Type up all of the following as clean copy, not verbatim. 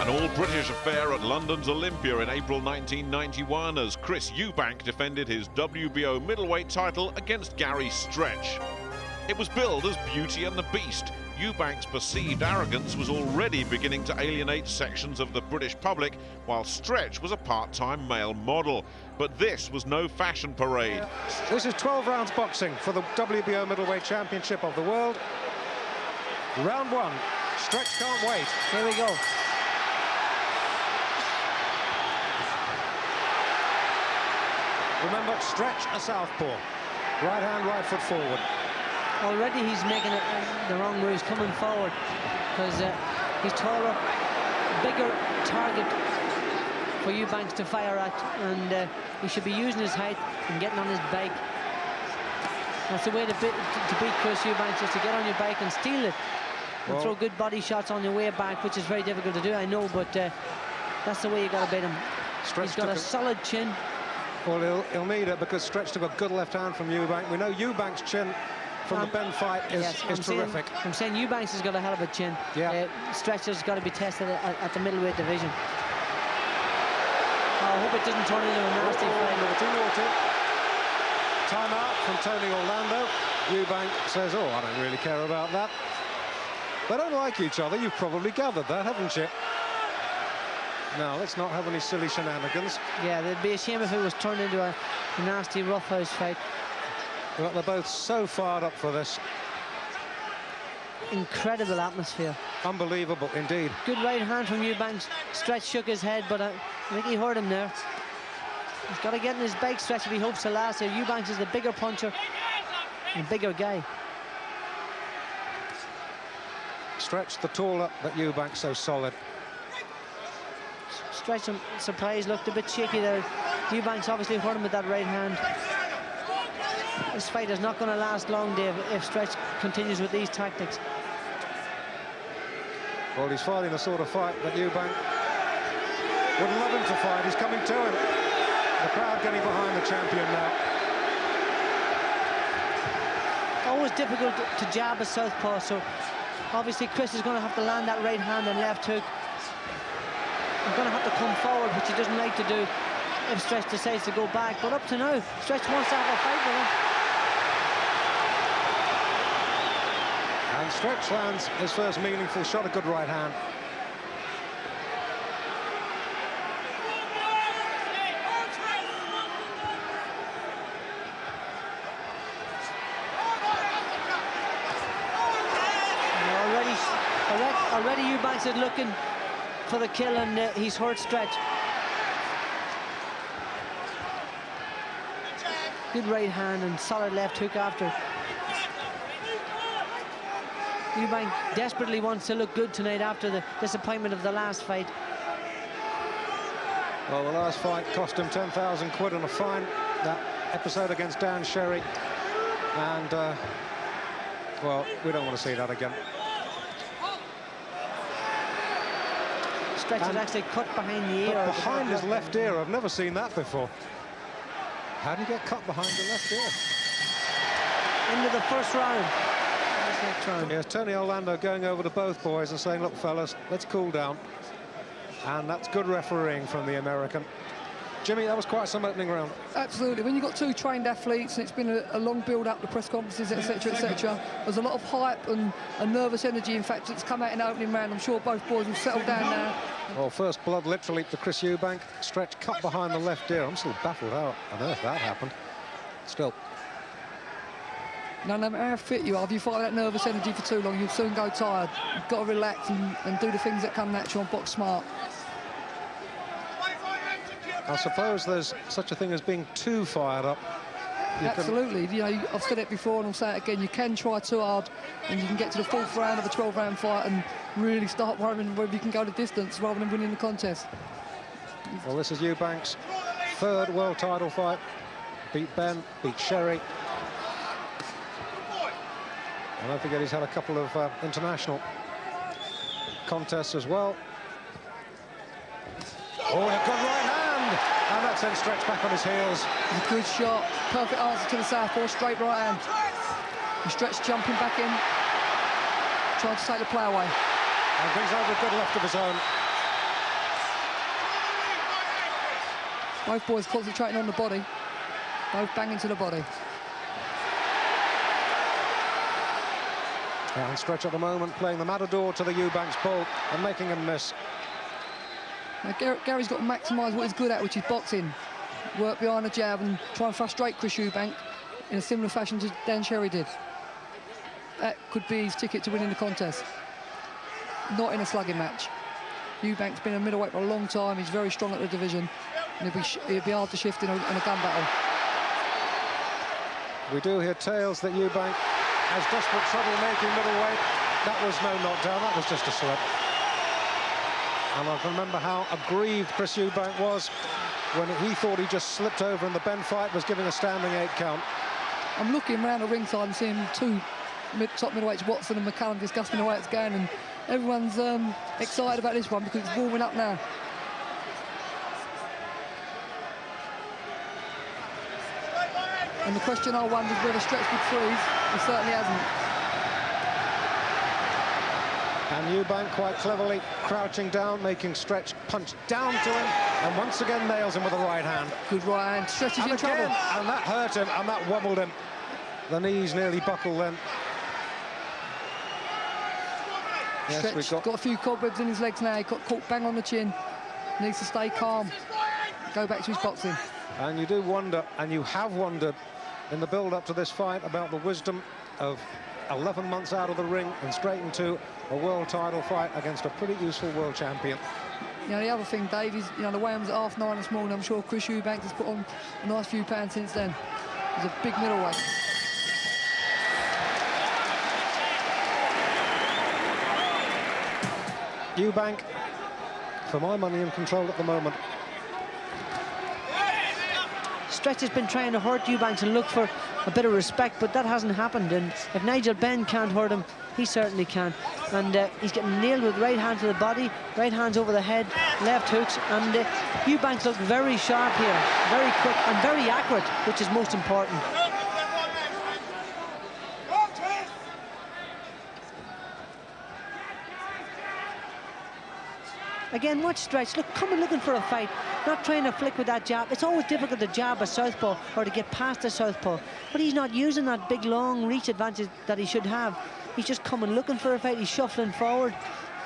An all-British affair at London's Olympia in April 1991 as Chris Eubank defended his WBO middleweight title against Gary Stretch. It was billed as Beauty and the Beast. Eubank's perceived arrogance was already beginning to alienate sections of the British public, while Stretch was a part-time male model. But this was no fashion parade. This is 12 rounds boxing for the WBO Middleweight Championship of the world. Round one. Stretch can't wait. Here we go. Remember, Stretch a southpaw. Right hand, right foot forward. Already he's making the wrong moves coming forward because he's taller, bigger target for Eubanks to fire at, and he should be using his height and getting on his bike. That's the way to beat Chris Eubanks, is to get on your bike and steal it and throw good body shots on your way back, which is very difficult to do, I know, but that's the way you got to beat him. He's got a solid chin. Well, he'll need it because Stretch took a good left hand from Eubank. We know Eubank's chin from the Ben fight is terrific. I'm saying Eubanks has got a hell of a chin. Yeah. Stretch has got to be tested at the middleweight division. Oh, I hope it doesn't turn into a nasty fight. Timeout from Tony Orlando. Eubank says, oh, I don't really care about that. They don't like each other. You've probably gathered that, haven't you? Now, let's not have any silly shenanigans. Yeah, it'd be a shame if it was turned into a nasty roughhouse fight. But they're both so fired up for this. Incredible atmosphere. Unbelievable, indeed. Good right hand from Eubanks. Stretch shook his head, but I think he heard him there. He's got to get in his bike, Stretch, if he hopes to last here. Eubanks is the bigger puncher and bigger guy. Stretch the taller, but Eubanks so solid. Stretch, I'm surprised, looked a bit shaky there. Eubanks obviously hurt him with that right hand. This fight is not going to last long, Dave, if Stretch continues with these tactics. Well, he's fighting the sort of fight that Eubank would love him to fight. He's coming to him. The crowd getting behind the champion now. Always difficult to jab a southpaw, so obviously Chris is going to have to land that right hand and left hook. He's going to have to come forward, which he doesn't like to do if Stretch decides to go back. But up to now, Stretch wants to have a fight with him. And Stretch lands his first meaningful shot, a good right hand. Already Eubanks is looking for the kill, and he's hurt Stretch. Good right hand and solid left hook after. Eubank desperately wants to look good tonight after the disappointment of the last fight. Well, the last fight cost him 10,000 quid and a fine. That episode against Dan Sherry. And, well, we don't want to see that again. Stretch is actually cut behind the ear. Behind his left ear, I've never seen that before. How do you get cut behind the left ear? Into the first round. Yes, Tony Orlando going over to both boys and saying, look, fellas, let's cool down. And that's good refereeing from the American. Jimmy, that was quite some opening round. Absolutely. When you've got two trained athletes and it's been a long build-up, the press conferences, etc., etc., there's a lot of hype and nervous energy. In fact, it's come out in the opening round. I'm sure both boys will settle down now. Well, first blood literally for Chris Eubank. Stretch cut behind the left ear. I'm still baffled how on earth that happened. Still. No matter how fit you are, if you fight that nervous energy for too long, you'll soon go tired. You've got to relax and do the things that come natural and box smart. I suppose there's such a thing as being too fired up. Absolutely. You know, I've said it before and I'll say it again. You can try too hard and you can get to the fourth round of a 12-round fight and really start worrying whether you can go the distance rather than winning the contest. Well, this is Eubank's third world title fight. Beat Ben, beat Sherry. And don't forget he's had a couple of international contests as well. Oh, a good right hand! And that sends Stretch back on his heels. A good shot. Perfect answer to the southpaw, straight right hand. And Stretch jumping back in, trying to take the play away. And brings over a good left of his own. Both boys concentrating on the body. Both banging to the body. Down stretch at the moment, playing the matador to the Eubanks ball and making him miss. Now, Gary's got to maximise what he's good at, which is boxing. Work behind the jab and try and frustrate Chris Eubank in a similar fashion to Dan Sherry did. That could be his ticket to winning the contest. Not in a slugging match. Eubank's been a middleweight for a long time. He's very strong at the division, and he'll be hard to shift in a gun battle. We do hear tales that Eubank has desperate trouble making middleweight. That was no knockdown, that was just a slip. And I can remember how aggrieved Chris Eubank was when he thought he just slipped over and the Ben fight was giving a standing 8 count. I'm looking around the ringside and seeing two top middleweights, Watson and McCallum, discussing the way it's going, and everyone's excited about this one because it's warming up now. And the question I wonder is whether Stretch would freeze. He certainly hasn't. And Eubank quite cleverly crouching down, making Stretch punch down to him, and once again nails him with a right hand. Good right hand. Stretch is and in again, trouble. And that hurt him, and that wobbled him. The knees nearly buckled then. Yes, Stretch we've got a few cobwebs in his legs now. He got caught bang on the chin. Needs to stay calm. Go back to his boxing. And you do wonder, and you have wondered in the build-up to this fight, about the wisdom of 11 months out of the ring and straight into a world title fight against a pretty useful world champion. You know, the other thing, Dave, is, you know, the weigh-in was at 9:30 this morning. I'm sure Chris Eubank has put on a nice few pounds since then. He's a big middleweight. Eubank, for my money, in control at the moment. Stretch has been trying to hurt Eubanks and look for a bit of respect, but that hasn't happened. And if Nigel Benn can't hurt him, he certainly can. And he's getting nailed with right hand to the body, right hands over the head, left hooks. And Eubanks looked very sharp here, very quick and very accurate, which is most important. Again, watch Stretch. Look, coming looking for a fight, not trying to flick with that jab. It's always difficult to jab a southpaw or to get past a southpaw, but he's not using that big long reach advantage that he should have. He's just coming looking for a fight. He's shuffling forward,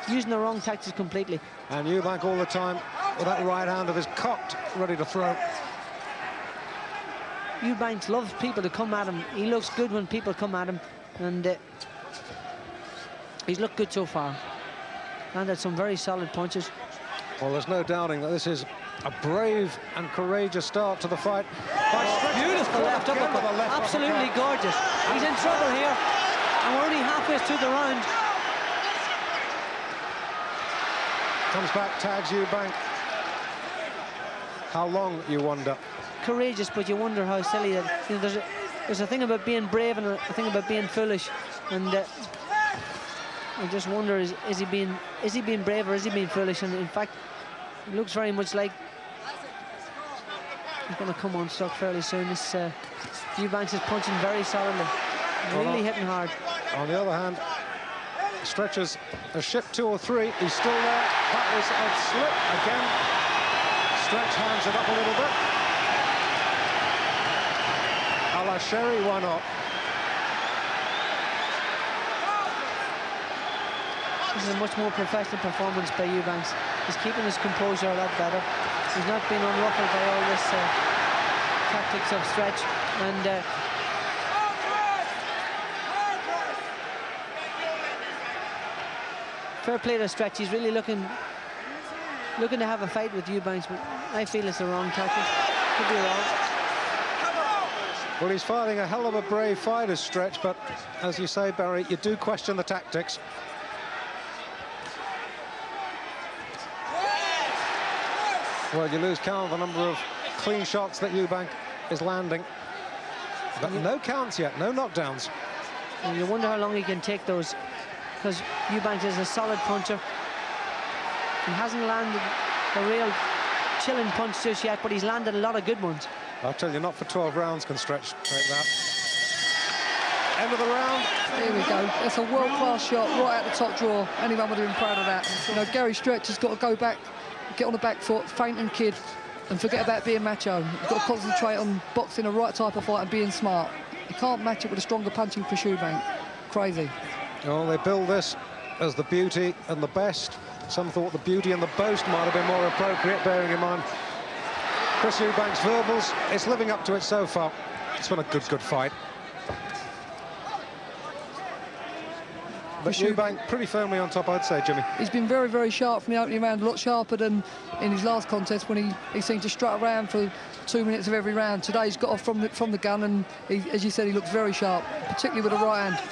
using the wrong tactics completely. And Eubank all the time with that right hand of his cocked, ready to throw. Eubanks loves people to come at him. He looks good when people come at him, and he's looked good so far. Landed some very solid punches. Well, there's no doubting that this is a brave and courageous start to the fight. Beautiful left uppercut. Absolutely gorgeous. He's in trouble here, and we're only halfway through the round. Comes back, tags Eubank. How long, you wonder? Courageous, but you wonder how silly that. You know, there's a thing about being brave and a thing about being foolish, and I just wonder, is he being brave or is he being foolish? And in fact, it looks very much like he's going to come unstuck fairly soon. This Eubanks is punching very solidly, really hitting hard. On the other hand, Stretches a ship 2 or 3. He's still there. That was a slip again. Stretch hands it up a little bit. A la Sherry, why not? This is a much more professional performance by Eubanks. He's keeping his composure a lot better. He's not being unruffled by all this tactics of Stretch. And fair play to Stretch. He's really looking to have a fight with Eubanks, but I feel it's the wrong tactic. Could be wrong. Well, he's fighting a hell of a brave fight as Stretch, but as you say, Barry, you do question the tactics. Well, you lose count of the number of clean shots that Eubank is landing. But no counts yet, no knockdowns. And you wonder how long he can take those, because Eubanks is a solid puncher. He hasn't landed a real chilling punch just yet, but he's landed a lot of good ones. I'll tell you, not for 12 rounds can Stretch take that. End of the round. Here we go. That's a world-class shot right at the top drawer. Anyone would have been proud of that. You know, Gary Stretch has got to go back, get on the back foot, feint and kid, and forget about being macho. You've got to concentrate on boxing the right type of fight and being smart. You can't match it with a stronger punching Chris Eubank. Crazy. Well, they build this as the beauty and the best. Some thought the beauty and the boast might have been more appropriate, bearing in mind Chris Eubank's verbals. It's living up to it so far. It's been a good fight. But Eubank pretty firmly on top, I'd say, Jimmy. He's been very, very sharp from the opening round, a lot sharper than in his last contest when he seemed to strut around for 2 minutes of every round. Today he's got off from the gun, and as you said, he looks very sharp, particularly with the right hand.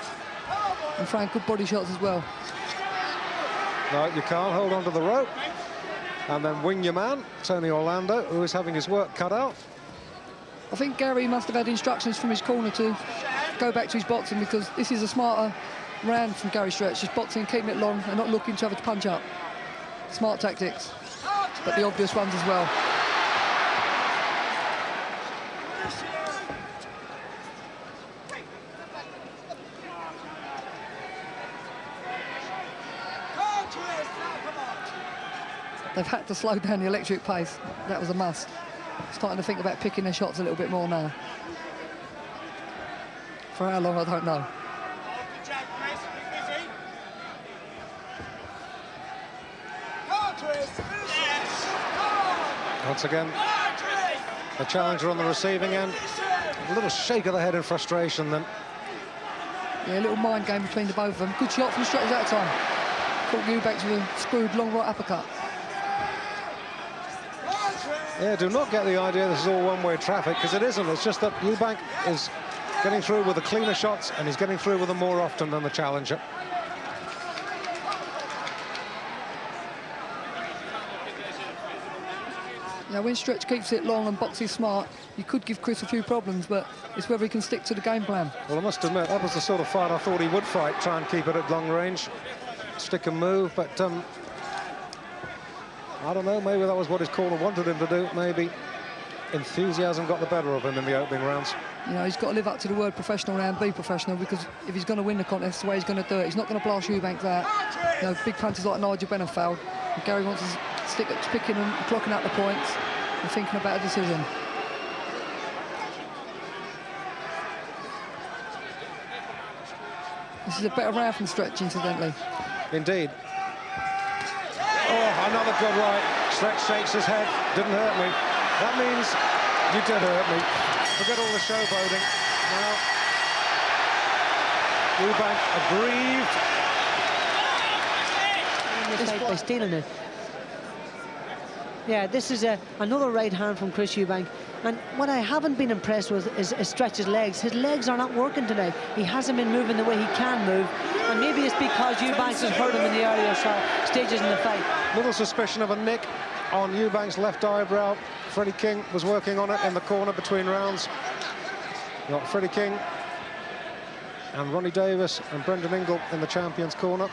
And throwing good body shots as well. No, you can't hold on to the rope and then wing your man, Tony Orlando, who is having his work cut out. I think Gary must have had instructions from his corner to go back to his boxing, because this is a smarter round from Gary Stretch, just boxing, keeping it long and not looking to have a punch up. Smart tactics, but the obvious ones as well. They've had to slow down the electric pace. That was a must. Starting to think about picking their shots a little bit more now. For how long, I don't know. Once again, the challenger on the receiving end. A little shake of the head in frustration then. Yeah, a little mind game between the both of them. Good shot from Stretch that time. Caught Eubank with a screwed long right uppercut. Yeah, do not get the idea this is all one-way traffic, because it isn't. It's just that Eubank is getting through with the cleaner shots, and he's getting through with them more often than the challenger. Now, when Stretch keeps it long and boxes smart, you could give Chris a few problems, but it's whether he can stick to the game plan. Well, I must admit, that was the sort of fight I thought he would fight, try and keep it at long range, stick and move, but I don't know, maybe that was what his corner wanted him to do. Maybe enthusiasm got the better of him in the opening rounds. You know, he's got to live up to the word professional now and be professional, because if he's going to win the contest, that's the way he's going to do it. He's not going to blast Eubank out. You know, big punches like Nigel Benham failed. And Gary wants to stick at picking and clocking out the points and thinking about a decision. This is a better round from Stretch, incidentally. Indeed. Oh, another good right. Stretch shakes his head. Didn't hurt me. That means you did hurt me. Forget all the showboating. Now, Eubank aggrieved. By stealing it. Yeah, this is another right hand from Chris Eubank. And what I haven't been impressed with is Stretch's legs. His legs are not working today. He hasn't been moving the way he can move. And maybe it's because Eubanks has hurt him in the earlier stages in the fight. Little suspicion of a nick on Eubank's left eyebrow. Freddie King was working on it in the corner between rounds. Got Freddie King and Ronnie Davis and Brendan Ingle in the champions' corner.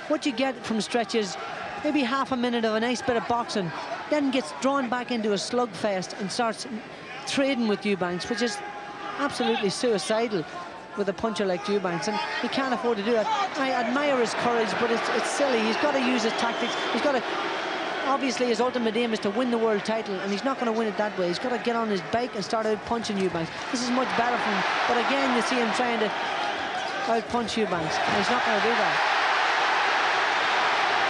What you get from Stretch is maybe half a minute of a nice bit of boxing, then gets drawn back into a slugfest and starts trading with Eubanks, which is absolutely suicidal with a puncher like Eubanks, and he can't afford to do that. I admire his courage, but it's silly. He's got to use his tactics. He's got to... Obviously, his ultimate aim is to win the world title, and he's not going to win it that way. He's got to get on his bike and start out punching Eubanks. This is much better for him. But again, you see him trying to out-punch Eubanks, and he's not going to do that.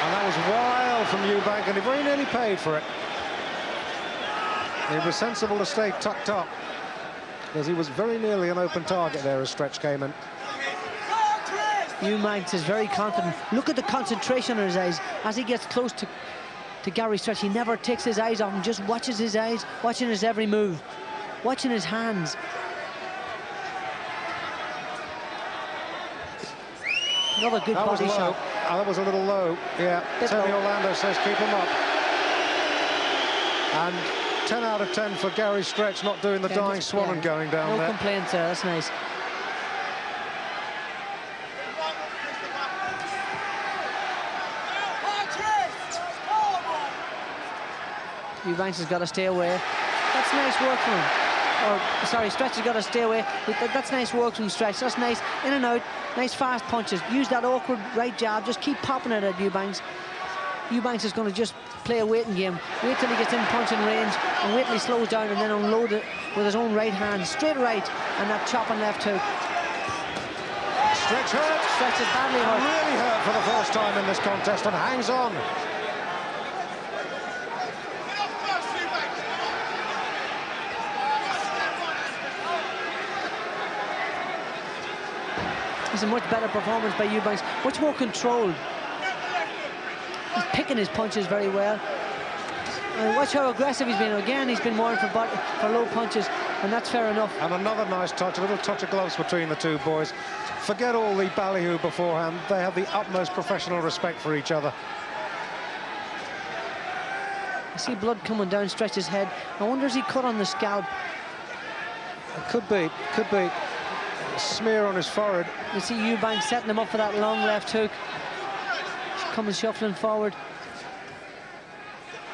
And that was wild from Eubank, and he very nearly paid for it. It was sensible to stay tucked up, because he was very nearly an open target there as Stretch came in. Eubanks is very confident. Look at the concentration on his eyes as he gets close to Gary Stretch. He never takes his eyes off him, just watches his eyes, watching his every move, watching his hands. Another good body shot. That was a little low, yeah. Tony Orlando says keep him up. And 10 out of 10 for Gary Stretch, not doing the dying swan and going down there. No complaints there, that's nice. Eubanks has got to stay away. That's nice work from him. Or, sorry, Stretch has got to stay away. That's nice work from Stretch. That's nice. In and out. Nice fast punches. Use that awkward right jab. Just keep popping it at Eubanks. Eubanks is going to just play a waiting game. Wait till he gets in punching range, and wait till he slows down, and then unload it with his own right hand, straight right, and that chopping left hook. Stretch hurt. Stretch is badly hurt. Really hurt for the first time in this contest, and hangs on. It's a much better performance by Eubanks, much more controlled. He's picking his punches very well. And watch how aggressive he's been. Again, he's been warned for low punches, and that's fair enough. And another nice touch, a little touch of gloves between the two boys. Forget all the ballyhoo beforehand. They have the utmost professional respect for each other. I see blood coming down Stretch's head. I wonder, is he cut on the scalp? It could be a smear on his forehead. You see Eubanks setting him up for that long left hook. He's coming shuffling forward.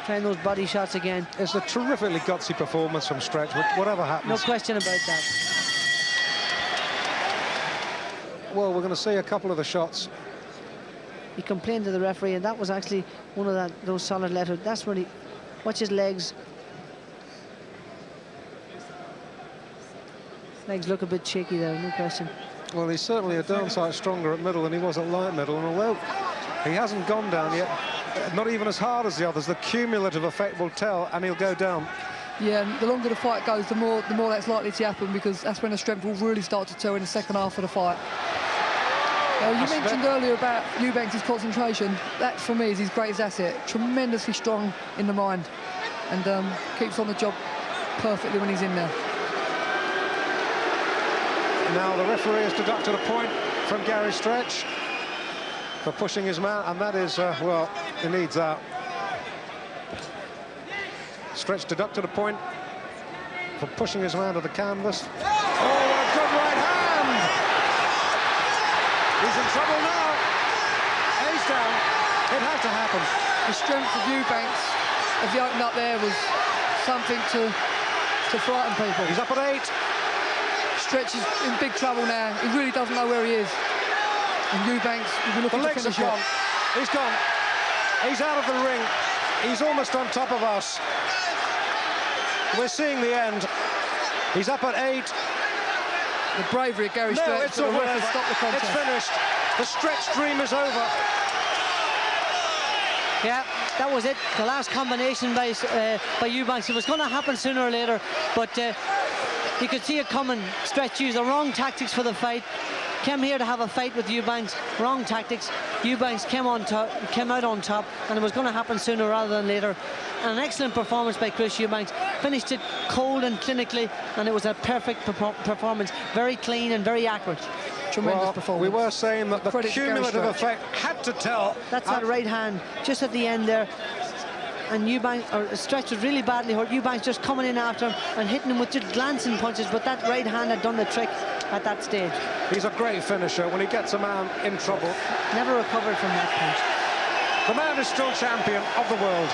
Trying those body shots again. It's a terrifically gutsy performance from Stretch, whatever happens. No question about that. Well, we're going to see a couple of the shots. He complained to the referee, and that was actually one of those solid left hooks. That's where he... Watch his legs. Legs look a bit shaky there, no question. Well, he's certainly a darn sight stronger at middle than he was at light middle, and although he hasn't gone down yet, not even as hard as the others, the cumulative effect will tell, and he'll go down. Yeah, and the longer the fight goes, the more that's likely to happen, because that's when the strength will really start to tell in the second half of the fight. You mentioned earlier about Eubanks' concentration. That, for me, is his greatest asset. Tremendously strong in the mind, and keeps on the job perfectly when he's in there. Now the referee has deducted a point from Gary Stretch for pushing his man, and that is, well, he needs that. Stretch deducted a point for pushing his man to the canvas. Oh, a good right hand! He's in trouble now. He's down. It had to happen. The strength of Eubanks as he opened up there was something to frighten people. He's up at 8. Stretch is in big trouble now. He really doesn't know where he is. And Eubanks will be looking the to legs are finish gone. it. He's gone. He's out of the ring. He's almost on top of us. We're seeing the end. He's up at 8. The bravery of Gary Stretch. No, it's all over. Stop the contest. It's finished. The Stretch dream is over. Yeah, that was it. The last combination by Eubanks. It was going to happen sooner or later, but you could see it coming. Stretch used the wrong tactics for the fight. Came here to have a fight with Eubanks. Wrong tactics. Eubanks came out on top, and it was going to happen sooner rather than later. An excellent performance by Chris Eubanks. Finished it cold and clinically, and it was a perfect performance. Very clean and very accurate. Tremendous performance. We were saying that the cumulative effect had to tell. That's that right hand just at the end there. And Stretch was really badly hurt. Eubanks just coming in after him and hitting him with just glancing punches, but that right hand had done the trick at that stage. He's a great finisher when he gets a man in trouble. Never recovered from that punch. The man is still champion of the world.